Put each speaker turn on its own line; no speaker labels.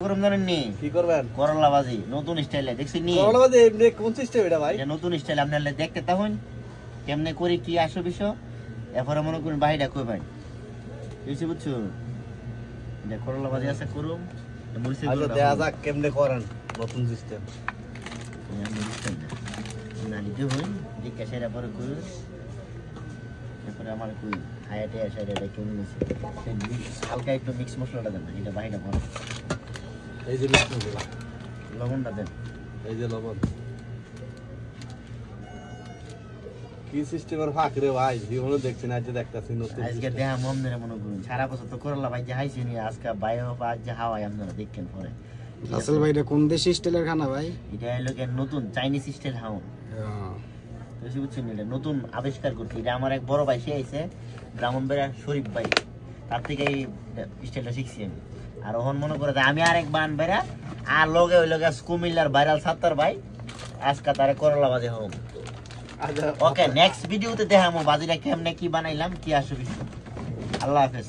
করুন জানেন নি
কি করবেন
করলা ভাজি নতুন স্টাইলে দেখছেন নি
করলা ভাজি এমনি কোন সিস্টেম এটা ভাই
এটা নতুন স্টাইল আপনারা দেখতে তাহুন কেমনে করি কি আসো বিষয় এরপরে মনে করুন বাইরে কই ভাই বুঝছি বুঝছো এটা করলা ভাজি আছে করুম মরিচের
আচ্ছা
গুঁড়োটা
দেখা
হলো।
যাক কেমনে করেন নতুন সিস্টেম
আমি বুঝতাম না না নিতে হই দেখে সেটা পরে কই এরপরে আমার কই হায়াটে আসে এটা কেমন নিছে হালকা একটু মিক্স মশলাটা দেন এটা বাইরে পরে
এই যে মিষ্টি দিলাম
লবণটা দেন
এই যে লবণ কি সিস্টেমের ফাঁক রে ভাই জীবনে দেখছি না আজকে দেখতাছি নতুন
আজকে দেহা মন ধরে মনে করুন সারা বছর তো করলা ভাই যে হাইছি নি আজকে বাইরে আজ যে হাওয়াই আপনারা দেখেন পরে
রাসেল ভাই এটা কোন দেশি স্টাইলের খানা ভাই?
এটা হলো কি নতুন চাইনিজ স্টাইল হাউন বুঝছি বুঝছেন এটা নতুন আবিষ্কার করছি এটা আমার এক বড় ভাই সে আইছে ব্রাহ্মণবাড়িয়া শরীফ ভাই তার থেকে এই স্টাইলটা শিখছি আমি আর ওহন মনে করে যে আমি আরেক বান বেড়া আর লগে ওই লগে কুমিল্লার ভাইরাল সাত্তার ভাই আজকে তারে করলা ভাজি হোম ওকে নেক্সট ভিডিওতে দেখামো বাজিটা কেমনে কি বানাইলাম কি আসবে আল্লাহ হাফেজ